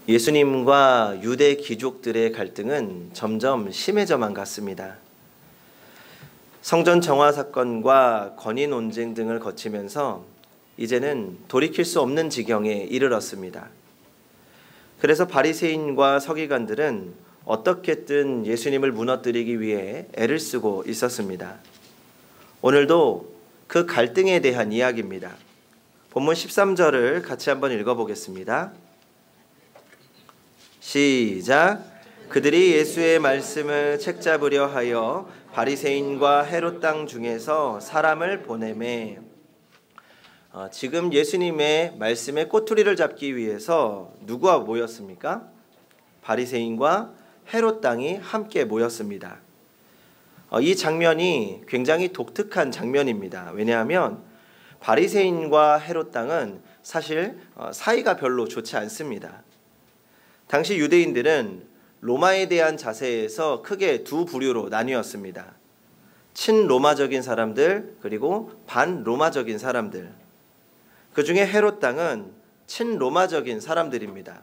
예수님과 유대 귀족들의 갈등은 점점 심해져만 갔습니다. 성전 정화 사건과 건의 논쟁 등을 거치면서 이제는 돌이킬 수 없는 지경에 이르렀습니다. 그래서 바리새인과 서기관들은 어떻게든 예수님을 무너뜨리기 위해 애를 쓰고 있었습니다. 오늘도 그 갈등에 대한 이야기입니다. 본문 13절을 같이 한번 읽어보겠습니다. 시작. 그들이 예수의 말씀을 책잡으려 하여 바리새인과 헤롯 땅 중에서 사람을 보내매. 지금 예수님의 말씀의 꼬투리를 잡기 위해서 누구와 모였습니까? 바리새인과 헤롯 땅이 함께 모였습니다. 이 장면이 굉장히 독특한 장면입니다. 왜냐하면 바리새인과 헤롯 땅은 사실 사이가 별로 좋지 않습니다. 당시 유대인들은 로마에 대한 자세에서 크게 두 부류로 나뉘었습니다. 친로마적인 사람들 그리고 반로마적인 사람들. 그 중에 헤롯 땅은 친로마적인 사람들입니다.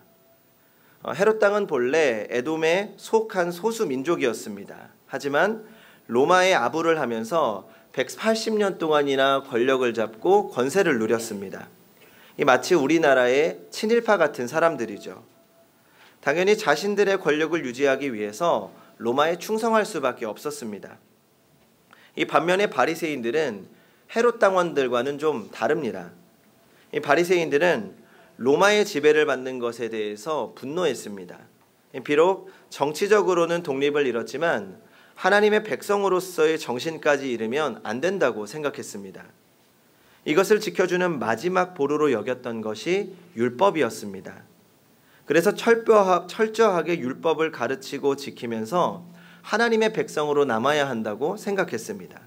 헤롯 땅은 본래 에돔에 속한 소수 민족이었습니다. 하지만 로마의 아부를 하면서 180년 동안이나 권력을 잡고 권세를 누렸습니다. 마치 우리나라의 친일파 같은 사람들이죠. 당연히 자신들의 권력을 유지하기 위해서 로마에 충성할 수밖에 없었습니다. 이 반면에 바리새인들은 헤롯 당원들과는 좀 다릅니다. 이 바리새인들은 로마의 지배를 받는 것에 대해서 분노했습니다. 비록 정치적으로는 독립을 이뤘지만 하나님의 백성으로서의 정신까지 잃으면 안 된다고 생각했습니다. 이것을 지켜주는 마지막 보루로 여겼던 것이 율법이었습니다. 그래서 철저하게 율법을 가르치고 지키면서 하나님의 백성으로 남아야 한다고 생각했습니다.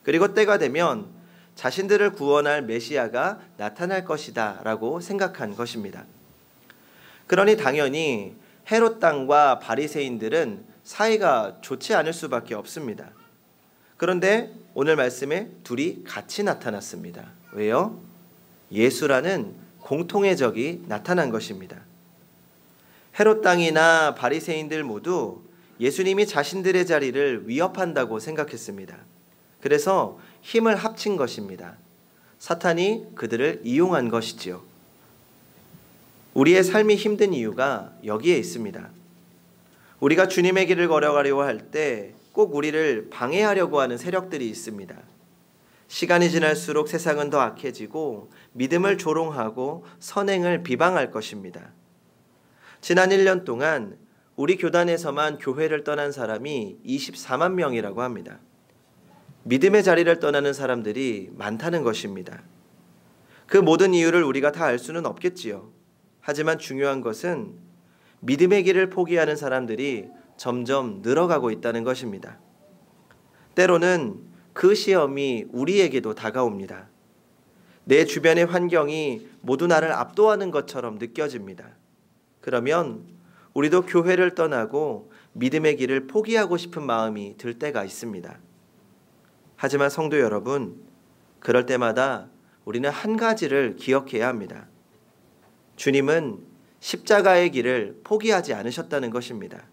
그리고 때가 되면 자신들을 구원할 메시아가 나타날 것이다 라고 생각한 것입니다. 그러니 당연히 헤롯 땅과 바리새인들은 사이가 좋지 않을 수밖에 없습니다. 그런데 오늘 말씀에 둘이 같이 나타났습니다. 왜요? 예수라는 공통의 적이 나타난 것입니다. 헤롯 땅이나 바리새인들 모두 예수님이 자신들의 자리를 위협한다고 생각했습니다. 그래서 힘을 합친 것입니다. 사탄이 그들을 이용한 것이지요. 우리의 삶이 힘든 이유가 여기에 있습니다. 우리가 주님의 길을 걸어가려고 할 때 꼭 우리를 방해하려고 하는 세력들이 있습니다. 시간이 지날수록 세상은 더 악해지고 믿음을 조롱하고 선행을 비방할 것입니다. 지난 1년 동안 우리 교단에서만 교회를 떠난 사람이 24만 명이라고 합니다. 믿음의 자리를 떠나는 사람들이 많다는 것입니다. 그 모든 이유를 우리가 다 알 수는 없겠지요. 하지만 중요한 것은 믿음의 길을 포기하는 사람들이 점점 늘어가고 있다는 것입니다. 때로는 그 시험이 우리에게도 다가옵니다. 내 주변의 환경이 모두 나를 압도하는 것처럼 느껴집니다. 그러면 우리도 교회를 떠나고 믿음의 길을 포기하고 싶은 마음이 들 때가 있습니다. 하지만 성도 여러분, 그럴 때마다 우리는 한 가지를 기억해야 합니다. 주님은 십자가의 길을 포기하지 않으셨다는 것입니다.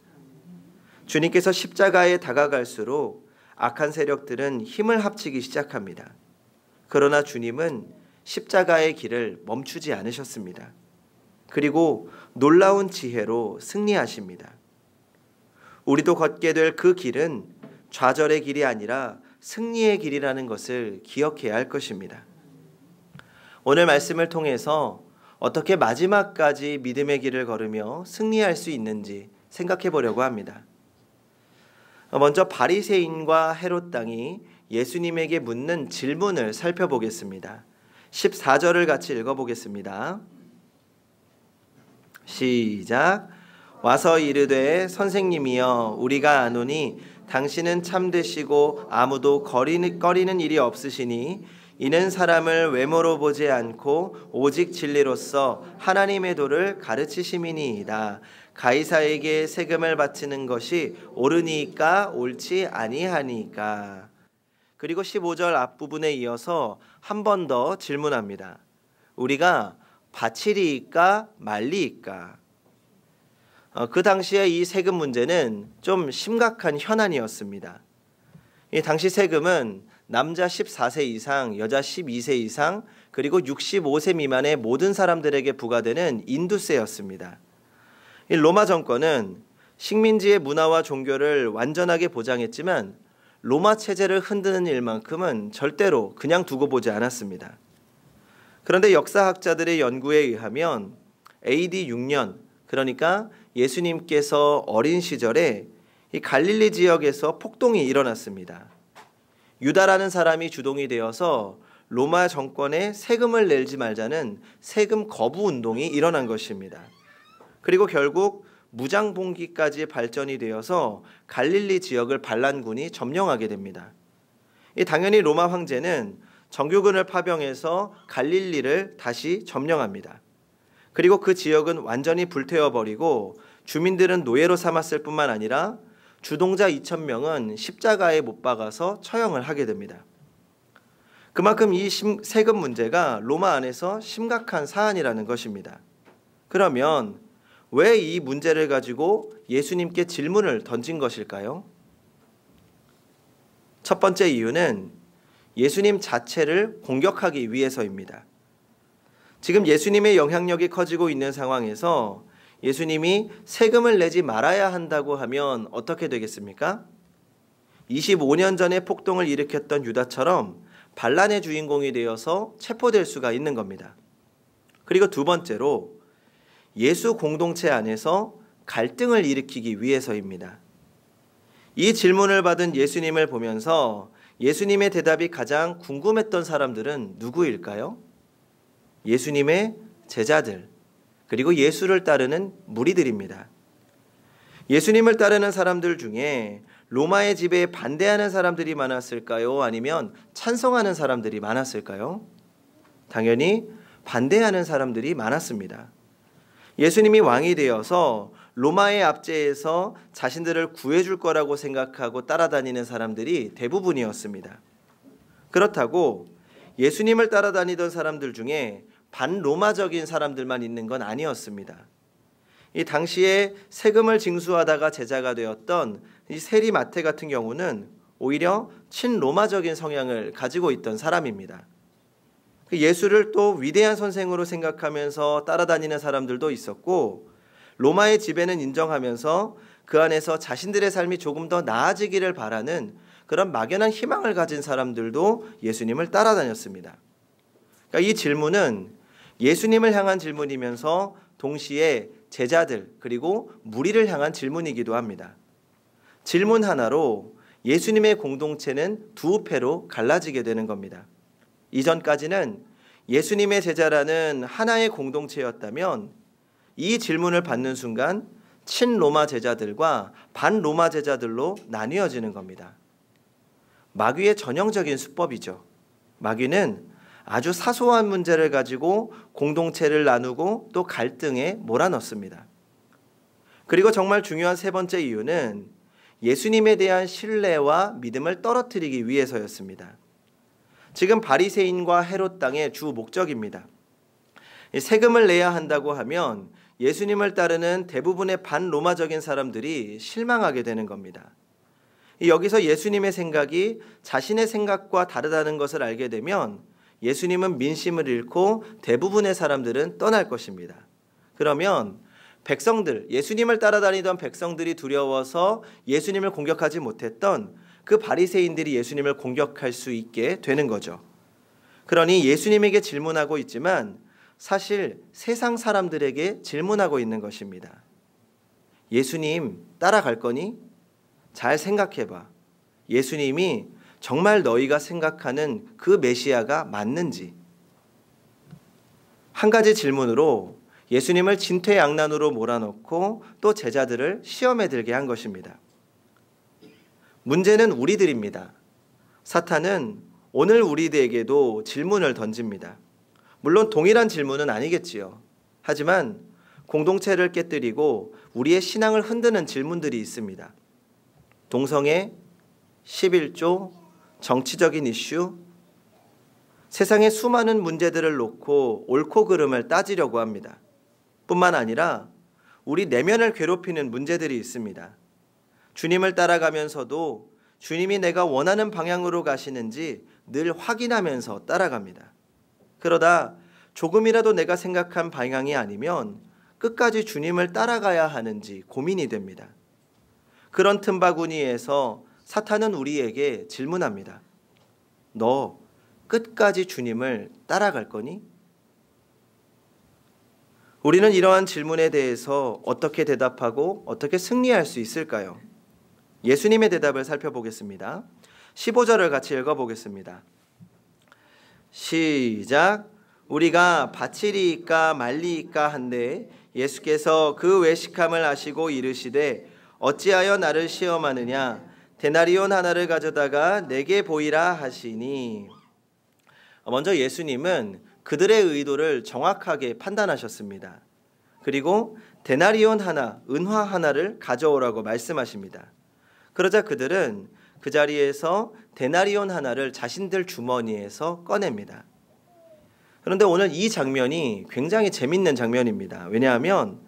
주님께서 십자가에 다가갈수록 악한 세력들은 힘을 합치기 시작합니다. 그러나 주님은 십자가의 길을 멈추지 않으셨습니다. 그리고 놀라운 지혜로 승리하십니다. 우리도 걷게 될 그 길은 좌절의 길이 아니라 승리의 길이라는 것을 기억해야 할 것입니다. 오늘 말씀을 통해서 어떻게 마지막까지 믿음의 길을 걸으며 승리할 수 있는지 생각해 보려고 합니다. 먼저 바리새인과 헤롯 땅이 예수님에게 묻는 질문을 살펴보겠습니다. 14절을 같이 읽어보겠습니다. 시작. 와서 이르되 선생님이여 우리가 아노니 당신은 참되시고 아무도 꺼리는 일이 없으시니 이는 사람을 외모로 보지 않고 오직 진리로서 하나님의 도를 가르치심이니이다. 가이사에게 세금을 바치는 것이 옳으니까 옳지 아니하니까. 그리고 15절 앞부분에 이어서 한 번 더 질문합니다. 우리가 바치리이까 말리이까? 그 당시에 이 세금 문제는 좀 심각한 현안이었습니다. 이 당시 세금은 남자 14세 이상, 여자 12세 이상, 그리고 65세 미만의 모든 사람들에게 부과되는 인두세였습니다. 이 로마 정권은 식민지의 문화와 종교를 완전하게 보장했지만 로마 체제를 흔드는 일만큼은 절대로 그냥 두고 보지 않았습니다. 그런데 역사학자들의 연구에 의하면 AD 6년, 그러니까 예수님께서 어린 시절에 이 갈릴리 지역에서 폭동이 일어났습니다. 유다라는 사람이 주동이 되어서 로마 정권에 세금을 내지 말자는 세금 거부 운동이 일어난 것입니다. 그리고 결국 무장봉기까지 발전이 되어서 갈릴리 지역을 반란군이 점령하게 됩니다. 당연히 로마 황제는 정규군을 파병해서 갈릴리를 다시 점령합니다. 그리고 그 지역은 완전히 불태워버리고 주민들은 노예로 삼았을 뿐만 아니라 주동자 2,000명은 십자가에 못 박아서 처형을 하게 됩니다. 그만큼 이 세금 문제가 로마 안에서 심각한 사안이라는 것입니다. 그러면 왜 이 문제를 가지고 예수님께 질문을 던진 것일까요? 첫 번째 이유는 예수님 자체를 공격하기 위해서입니다. 지금 예수님의 영향력이 커지고 있는 상황에서 예수님이 세금을 내지 말아야 한다고 하면 어떻게 되겠습니까? 25년 전에 폭동을 일으켰던 유다처럼 반란의 주인공이 되어서 체포될 수가 있는 겁니다. 그리고 두 번째로 예수 공동체 안에서 갈등을 일으키기 위해서입니다. 이 질문을 받은 예수님을 보면서 예수님의 대답이 가장 궁금했던 사람들은 누구일까요? 예수님의 제자들, 그리고 예수를 따르는 무리들입니다. 예수님을 따르는 사람들 중에 로마의 지배에 반대하는 사람들이 많았을까요? 아니면 찬성하는 사람들이 많았을까요? 당연히 반대하는 사람들이 많았습니다. 예수님이 왕이 되어서 로마의 압제에서 자신들을 구해줄 거라고 생각하고 따라다니는 사람들이 대부분이었습니다. 그렇다고 예수님을 따라다니던 사람들 중에 반로마적인 사람들만 있는 건 아니었습니다. 이 당시에 세금을 징수하다가 제자가 되었던 이 세리 마태 같은 경우는 오히려 친로마적인 성향을 가지고 있던 사람입니다. 예수를 또 위대한 선생으로 생각하면서 따라다니는 사람들도 있었고, 로마의 지배는 인정하면서 그 안에서 자신들의 삶이 조금 더 나아지기를 바라는 그런 막연한 희망을 가진 사람들도 예수님을 따라다녔습니다. 그러니까 이 질문은 예수님을 향한 질문이면서 동시에 제자들 그리고 무리를 향한 질문이기도 합니다. 질문 하나로 예수님의 공동체는 두 패로 갈라지게 되는 겁니다. 이전까지는 예수님의 제자라는 하나의 공동체였다면 이 질문을 받는 순간 친로마 제자들과 반로마 제자들로 나뉘어지는 겁니다. 마귀의 전형적인 수법이죠. 마귀는 아주 사소한 문제를 가지고 공동체를 나누고 또 갈등에 몰아넣습니다. 그리고 정말 중요한 세 번째 이유는 예수님에 대한 신뢰와 믿음을 떨어뜨리기 위해서였습니다. 지금 바리새인과 헤롯 당의 주 목적입니다. 세금을 내야 한다고 하면 예수님을 따르는 대부분의 반로마적인 사람들이 실망하게 되는 겁니다. 여기서 예수님의 생각이 자신의 생각과 다르다는 것을 알게 되면 예수님은 민심을 잃고 대부분의 사람들은 떠날 것입니다. 그러면 백성들, 예수님을 따라다니던 백성들이 두려워서 예수님을 공격하지 못했던 그 바리새인들이 예수님을 공격할 수 있게 되는 거죠. 그러니 예수님에게 질문하고 있지만 사실 세상 사람들에게 질문하고 있는 것입니다. 예수님 따라갈 거니? 잘 생각해봐. 예수님이 정말 너희가 생각하는 그 메시아가 맞는지. 한 가지 질문으로 예수님을 진퇴양난으로 몰아넣고 또 제자들을 시험에 들게 한 것입니다. 문제는 우리들입니다. 사탄은 오늘 우리들에게도 질문을 던집니다. 물론 동일한 질문은 아니겠지요. 하지만 공동체를 깨뜨리고 우리의 신앙을 흔드는 질문들이 있습니다. 동성애, 11조, 정치적인 이슈, 세상의 수많은 문제들을 놓고 옳고 그름을 따지려고 합니다. 뿐만 아니라 우리 내면을 괴롭히는 문제들이 있습니다. 주님을 따라가면서도 주님이 내가 원하는 방향으로 가시는지 늘 확인하면서 따라갑니다. 그러다 조금이라도 내가 생각한 방향이 아니면 끝까지 주님을 따라가야 하는지 고민이 됩니다. 그런 틈바구니에서 사탄은 우리에게 질문합니다. 너 끝까지 주님을 따라갈 거니? 우리는 이러한 질문에 대해서 어떻게 대답하고 어떻게 승리할 수 있을까요? 예수님의 대답을 살펴보겠습니다. 15절을 같이 읽어보겠습니다. 시작. 우리가 바치리이까 말리이까 한데 예수께서 그 외식함을 아시고 이르시되 어찌하여 나를 시험하느냐 데나리온 하나를 가져다가 내게 보이라 하시니. 먼저 예수님은 그들의 의도를 정확하게 판단하셨습니다. 그리고 데나리온 하나, 은화 하나를 가져오라고 말씀하십니다. 그러자 그들은 그 자리에서 데나리온 하나를 자신들 주머니에서 꺼냅니다. 그런데 오늘 이 장면이 굉장히 재밌는 장면입니다. 왜냐하면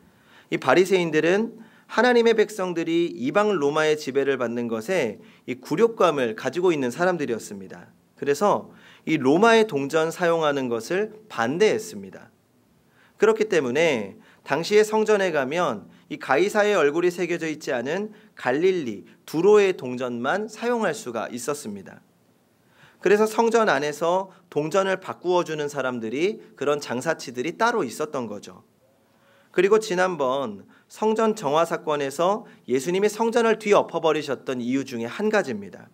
이 바리새인들은 하나님의 백성들이 이방 로마의 지배를 받는 것에 이 굴욕감을 가지고 있는 사람들이었습니다. 그래서 이 로마의 동전 사용하는 것을 반대했습니다. 그렇기 때문에 당시에 성전에 가면 이 가이사의 얼굴이 새겨져 있지 않은 갈릴리 두로의 동전만 사용할 수가 있었습니다. 그래서 성전 안에서 동전을 바꾸어 주는 사람들이, 그런 장사치들이 따로 있었던 거죠. 그리고 지난번 성전 정화 사건에서 예수님이 성전을 뒤엎어버리셨던 이유 중에 한 가지입니다.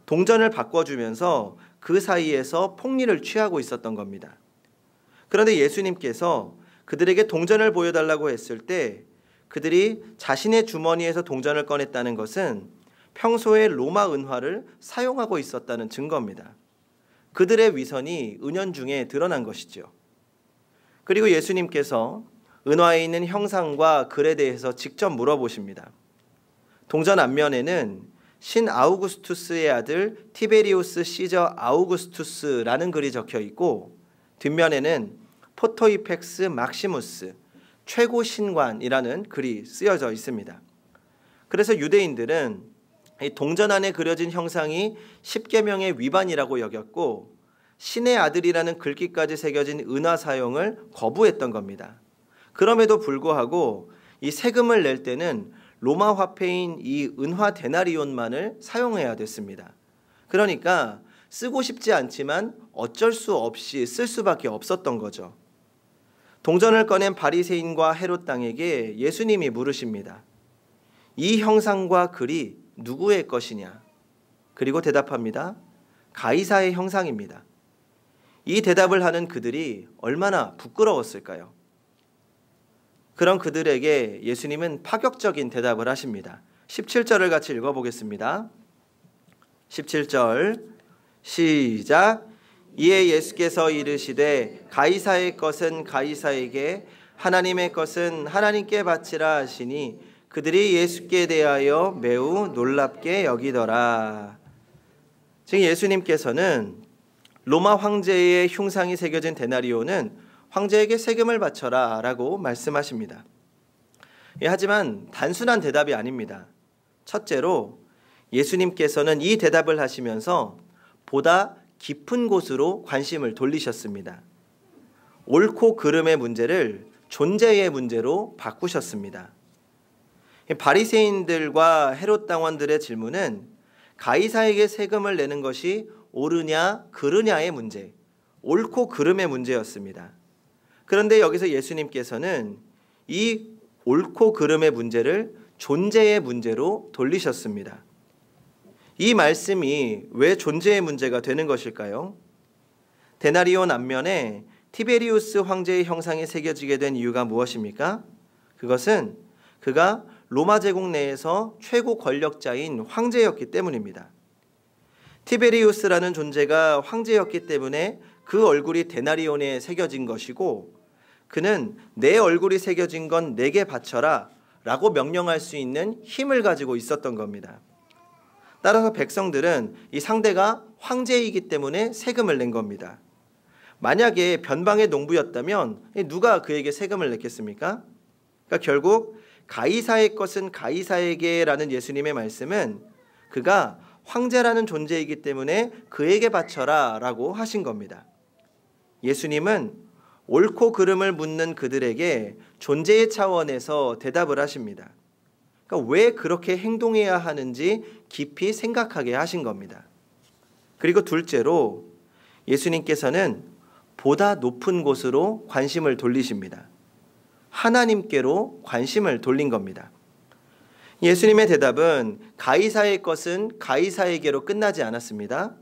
동전을 바꿔주면서 그 사이에서 폭리를 취하고 있었던 겁니다. 그런데 예수님께서 그들에게 동전을 보여달라고 했을 때 그들이 자신의 주머니에서 동전을 꺼냈다는 것은 평소에 로마 은화를 사용하고 있었다는 증거입니다. 그들의 위선이 은연중에 드러난 것이죠. 그리고 예수님께서 은화에 있는 형상과 글에 대해서 직접 물어보십니다. 동전 앞면에는 신 아우구스투스의 아들 티베리우스 시저 아우구스투스라는 글이 적혀 있고, 뒷면에는 포토이펙스 막시무스 최고 신관이라는 글이 쓰여져 있습니다. 그래서 유대인들은 이 동전 안에 그려진 형상이 십계명의 위반이라고 여겼고, 신의 아들이라는 글귀까지 새겨진 은화 사용을 거부했던 겁니다. 그럼에도 불구하고 이 세금을 낼 때는 로마 화폐인 이 은화 데나리온만을 사용해야 됐습니다. 그러니까 쓰고 싶지 않지만 어쩔 수 없이 쓸 수밖에 없었던 거죠. 동전을 꺼낸 바리새인과 헤롯 왕에게 예수님이 물으십니다. 이 형상과 글이 누구의 것이냐? 그리고 대답합니다. 가이사의 형상입니다. 이 대답을 하는 그들이 얼마나 부끄러웠을까요? 그런 그들에게 예수님은 파격적인 대답을 하십니다. 17절을 같이 읽어보겠습니다. 17절 시작. 이에 예수께서 이르시되 가이사의 것은 가이사에게 하나님의 것은 하나님께 바치라 하시니 그들이 예수께 대하여 매우 놀랍게 여기더라. 지금 예수님께서는 로마 황제의 흉상이 새겨진 데나리온은 황제에게 세금을 바쳐라 라고 말씀하십니다. 하지만 단순한 대답이 아닙니다. 첫째로 예수님께서는 이 대답을 하시면서 보다 깊은 곳으로 관심을 돌리셨습니다. 옳고 그름의 문제를 존재의 문제로 바꾸셨습니다. 바리새인들과 헤롯 당원들의 질문은 가이사에게 세금을 내는 것이 옳으냐 그르냐의 문제, 옳고 그름의 문제였습니다. 그런데 여기서 예수님께서는 이 옳고 그름의 문제를 존재의 문제로 돌리셨습니다. 이 말씀이 왜 존재의 문제가 되는 것일까요? 데나리온 앞면에 티베리우스 황제의 형상이 새겨지게 된 이유가 무엇입니까? 그것은 그가 로마 제국 내에서 최고 권력자인 황제였기 때문입니다. 티베리우스라는 존재가 황제였기 때문에 그 얼굴이 데나리온에 새겨진 것이고, 그는 내 얼굴이 새겨진 건 내게 바쳐라 라고 명령할 수 있는 힘을 가지고 있었던 겁니다. 따라서 백성들은 이 상대가 황제이기 때문에 세금을 낸 겁니다. 만약에 변방의 농부였다면 누가 그에게 세금을 냈겠습니까? 그러니까 결국 가이사의 것은 가이사에게라는 예수님의 말씀은 그가 황제라는 존재이기 때문에 그에게 바쳐라 라고 하신 겁니다. 예수님은 옳고 그름을 묻는 그들에게 존재의 차원에서 대답을 하십니다. 그러니까 왜 그렇게 행동해야 하는지 깊이 생각하게 하신 겁니다. 그리고 둘째로 예수님께서는 보다 높은 곳으로 관심을 돌리십니다. 하나님께로 관심을 돌린 겁니다. 예수님의 대답은 가이사의 것은 가이사에게로 끝나지 않았습니다.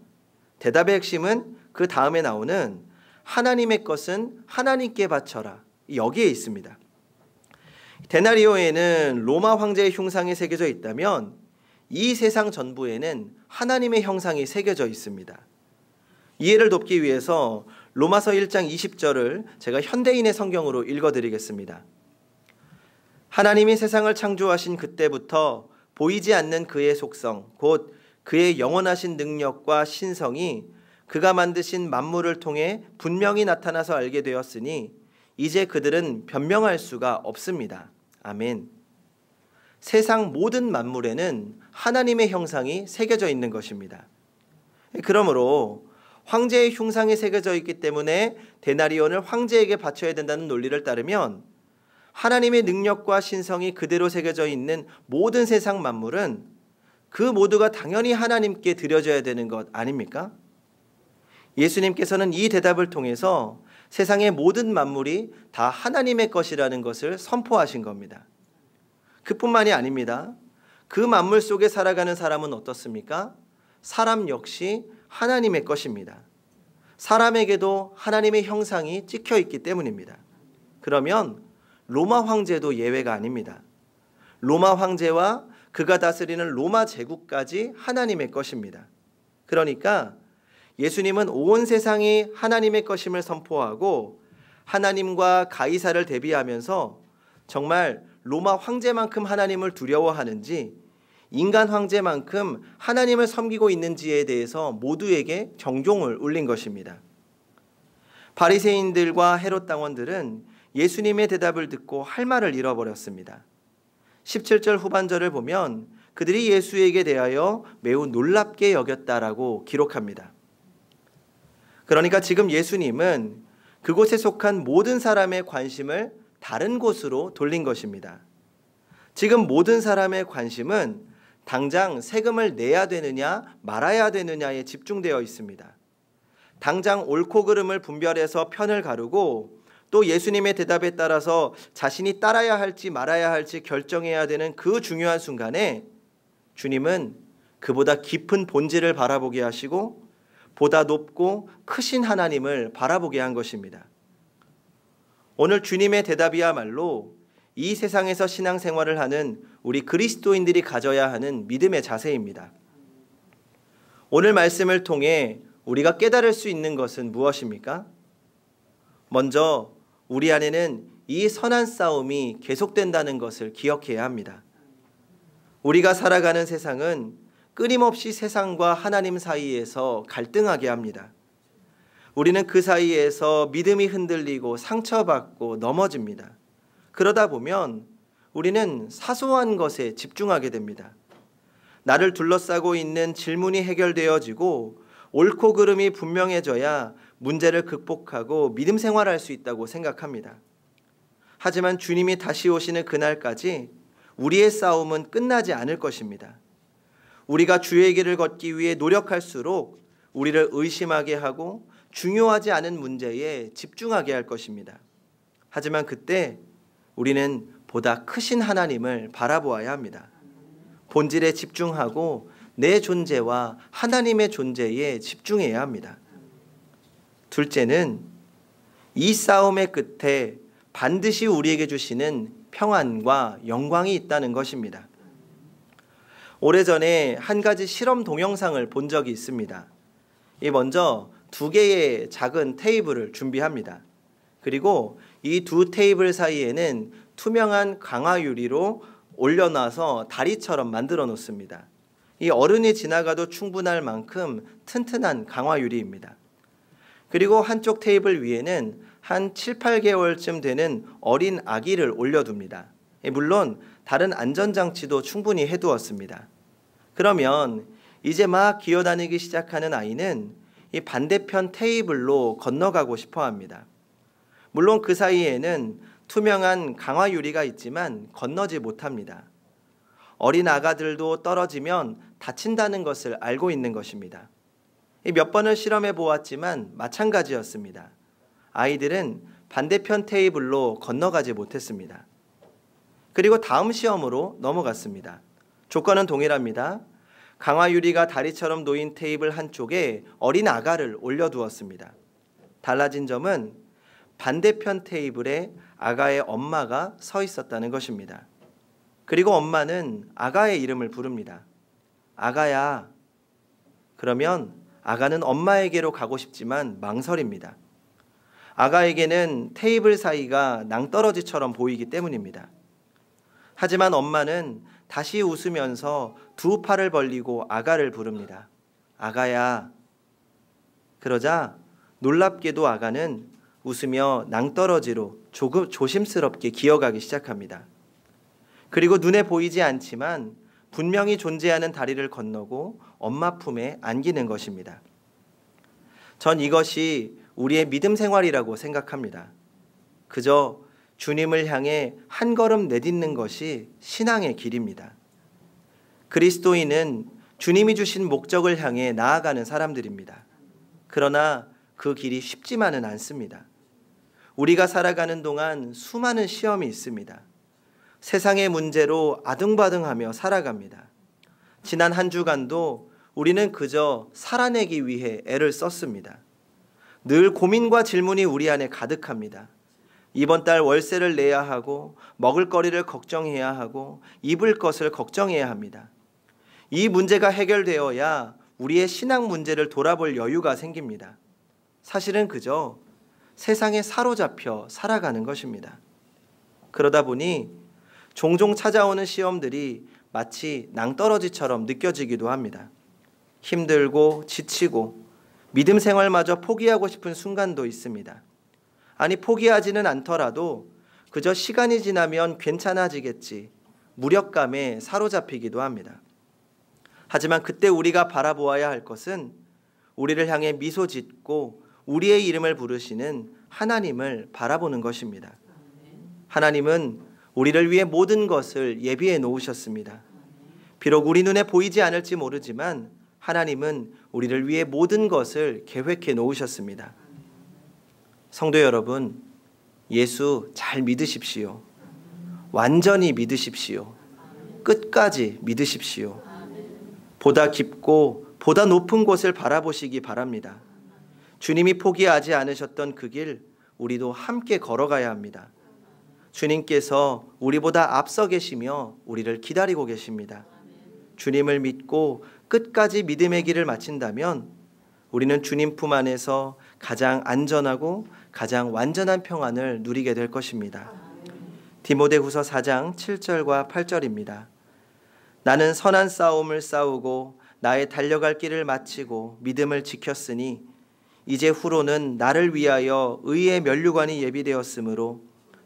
대답의 핵심은 그 다음에 나오는 하나님의 것은 하나님께 바쳐라. 여기에 있습니다. 데나리오에는 로마 황제의 흉상이 새겨져 있다면 이 세상 전부에는 하나님의 형상이 새겨져 있습니다. 이해를 돕기 위해서 로마서 1장 20절을 제가 현대인의 성경으로 읽어드리겠습니다. 하나님이 세상을 창조하신 그때부터 보이지 않는 그의 속성, 곧 그의 영원하신 능력과 신성이 그가 만드신 만물을 통해 분명히 나타나서 알게 되었으니 이제 그들은 변명할 수가 없습니다. 아멘. 세상 모든 만물에는 하나님의 형상이 새겨져 있는 것입니다. 그러므로 황제의 흉상이 새겨져 있기 때문에 데나리온을 황제에게 바쳐야 된다는 논리를 따르면 하나님의 능력과 신성이 그대로 새겨져 있는 모든 세상 만물은 그 모두가 당연히 하나님께 드려져야 되는 것 아닙니까? 예수님께서는 이 대답을 통해서 세상의 모든 만물이 다 하나님의 것이라는 것을 선포하신 겁니다. 그뿐만이 아닙니다. 그 만물 속에 살아가는 사람은 어떻습니까? 사람 역시 하나님의 것입니다. 사람에게도 하나님의 형상이 찍혀 있기 때문입니다. 그러면 로마 황제도 예외가 아닙니다. 로마 황제와 그가 다스리는 로마 제국까지 하나님의 것입니다. 그러니까 예수님은 온 세상이 하나님의 것임을 선포하고 하나님과 가이사를 대비하면서 정말 로마 황제만큼 하나님을 두려워하는지 인간 황제만큼 하나님을 섬기고 있는지에 대해서 모두에게 정종을 울린 것입니다. 바리새인들과 헤롯 당원들은 예수님의 대답을 듣고 할 말을 잃어버렸습니다. 17절 후반절을 보면 그들이 예수에게 대하여 매우 놀랍게 여겼다라고 기록합니다. 그러니까 지금 예수님은 그곳에 속한 모든 사람의 관심을 다른 곳으로 돌린 것입니다. 지금 모든 사람의 관심은 당장 세금을 내야 되느냐 말아야 되느냐에 집중되어 있습니다. 당장 옳고 그름을 분별해서 편을 가르고 또 예수님의 대답에 따라서 자신이 따라야 할지 말아야 할지 결정해야 되는 그 중요한 순간에 주님은 그보다 깊은 본질을 바라보게 하시고 보다 높고 크신 하나님을 바라보게 한 것입니다. 오늘 주님의 대답이야말로 이 세상에서 신앙생활을 하는 우리 그리스도인들이 가져야 하는 믿음의 자세입니다. 오늘 말씀을 통해 우리가 깨달을 수 있는 것은 무엇입니까? 먼저 우리 안에는 이 선한 싸움이 계속된다는 것을 기억해야 합니다. 우리가 살아가는 세상은 끊임없이 세상과 하나님 사이에서 갈등하게 합니다. 우리는 그 사이에서 믿음이 흔들리고 상처받고 넘어집니다. 그러다 보면 우리는 사소한 것에 집중하게 됩니다. 나를 둘러싸고 있는 질문이 해결되어지고 옳고 그름이 분명해져야 문제를 극복하고 믿음 생활할 수 있다고 생각합니다. 하지만 주님이 다시 오시는 그날까지 우리의 싸움은 끝나지 않을 것입니다. 우리가 주의 길을 걷기 위해 노력할수록 우리를 의심하게 하고 중요하지 않은 문제에 집중하게 할 것입니다. 하지만 그때 우리는 보다 크신 하나님을 바라보아야 합니다. 본질에 집중하고 내 존재와 하나님의 존재에 집중해야 합니다. 둘째는 이 싸움의 끝에 반드시 우리에게 주시는 평안과 영광이 있다는 것입니다. 오래전에 한 가지 실험 동영상을 본 적이 있습니다. 먼저 2개의 작은 테이블을 준비합니다. 그리고 이 2 테이블 사이에는 투명한 강화 유리로 올려놔서 다리처럼 만들어 놓습니다. 이 어른이 지나가도 충분할 만큼 튼튼한 강화 유리입니다. 그리고 한쪽 테이블 위에는 한 7, 8개월쯤 되는 어린 아기를 올려둡니다. 물론 다른 안전장치도 충분히 해두었습니다. 그러면 이제 막 기어다니기 시작하는 아이는 이 반대편 테이블로 건너가고 싶어 합니다. 물론 그 사이에는 투명한 강화 유리가 있지만 건너지 못합니다. 어린 아가들도 떨어지면 다친다는 것을 알고 있는 것입니다. 몇 번을 실험해 보았지만 마찬가지였습니다. 아이들은 반대편 테이블로 건너가지 못했습니다. 그리고 다음 시험으로 넘어갔습니다. 조건은 동일합니다. 강화 유리가 다리처럼 놓인 테이블 한쪽에 어린 아가를 올려두었습니다. 달라진 점은 반대편 테이블에 아가의 엄마가 서 있었다는 것입니다. 그리고 엄마는 아가의 이름을 부릅니다. 아가야. 그러면 아가는 엄마에게로 가고 싶지만 망설입니다. 아가에게는 테이블 사이가 낭떠러지처럼 보이기 때문입니다. 하지만 엄마는 다시 웃으면서 두 팔을 벌리고 아가를 부릅니다. 아가야. 그러자 놀랍게도 아가는 웃으며 낭떠러지로 조심스럽게 기어가기 시작합니다. 그리고 눈에 보이지 않지만 분명히 존재하는 다리를 건너고 엄마 품에 안기는 것입니다. 전 이것이 우리의 믿음 생활이라고 생각합니다. 그저 주님을 향해 한 걸음 내딛는 것이 신앙의 길입니다. 그리스도인은 주님이 주신 목적을 향해 나아가는 사람들입니다. 그러나 그 길이 쉽지만은 않습니다. 우리가 살아가는 동안 수많은 시험이 있습니다. 세상의 문제로 아등바등하며 살아갑니다. 지난 한 주간도 우리는 그저 살아내기 위해 애를 썼습니다. 늘 고민과 질문이 우리 안에 가득합니다. 이번 달 월세를 내야 하고 먹을 거리를 걱정해야 하고 입을 것을 걱정해야 합니다. 이 문제가 해결되어야 우리의 신앙 문제를 돌아볼 여유가 생깁니다. 사실은 그저 세상에 사로잡혀 살아가는 것입니다. 그러다 보니 종종 찾아오는 시험들이 마치 낭떠러지처럼 느껴지기도 합니다. 힘들고 지치고 믿음 생활마저 포기하고 싶은 순간도 있습니다. 아니, 포기하지는 않더라도 그저 시간이 지나면 괜찮아지겠지, 무력감에 사로잡히기도 합니다. 하지만 그때 우리가 바라보아야 할 것은 우리를 향해 미소 짓고 우리의 이름을 부르시는 하나님을 바라보는 것입니다. 하나님은 우리를 위해 모든 것을 예비해 놓으셨습니다. 비록 우리 눈에 보이지 않을지 모르지만 하나님은 우리를 위해 모든 것을 계획해 놓으셨습니다. 성도 여러분, 예수 잘 믿으십시오. 완전히 믿으십시오. 끝까지 믿으십시오. 보다 깊고 보다 높은 곳을 바라보시기 바랍니다. 주님이 포기하지 않으셨던 그 길, 우리도 함께 걸어가야 합니다. 주님께서 우리보다 앞서 계시며 우리를 기다리고 계십니다. 주님을 믿고 끝까지 믿음의 길을 마친다면 우리는 주님 품 안에서 가장 안전하고 가장 완전한 평안을 누리게 될 것입니다. 디모데후서 4장 7절과 8절입니다. 나는 선한 싸움을 싸우고 나의 달려갈 길을 마치고 믿음을 지켰으니 이제 후로는 나를 위하여 의의 면류관이 예비되었으므로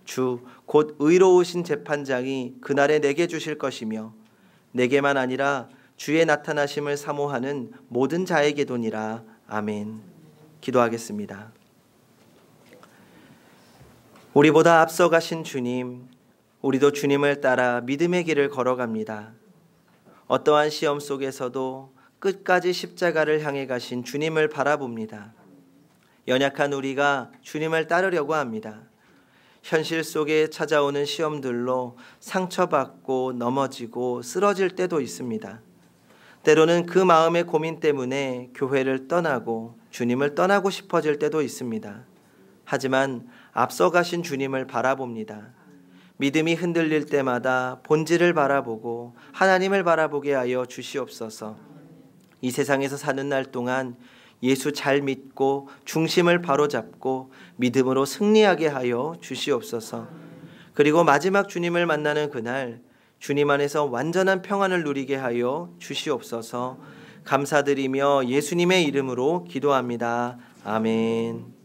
주 곧 의로우신 재판장이 그날에 내게 주실 것이며 내게만 아니라 주의 나타나심을 사모하는 모든 자에게도니라. 아멘. 기도하겠습니다. 우리보다 앞서가신 주님, 우리도 주님을 따라 믿음의 길을 걸어갑니다. 어떠한 시험 속에서도 끝까지 십자가를 향해 가신 주님을 바라봅니다. 연약한 우리가 주님을 따르려고 합니다. 현실 속에 찾아오는 시험들로 상처받고 넘어지고 쓰러질 때도 있습니다. 때로는 그 마음의 고민 때문에 교회를 떠나고 주님을 떠나고 싶어질 때도 있습니다. 하지만 앞서가신 주님을 바라봅니다. 믿음이 흔들릴 때마다 본질을 바라보고 하나님을 바라보게 하여 주시옵소서. 이 세상에서 사는 날 동안 예수 잘 믿고 중심을 바로잡고 믿음으로 승리하게 하여 주시옵소서. 그리고 마지막 주님을 만나는 그날 주님 안에서 완전한 평안을 누리게 하여 주시옵소서. 감사드리며 예수님의 이름으로 기도합니다. 아멘.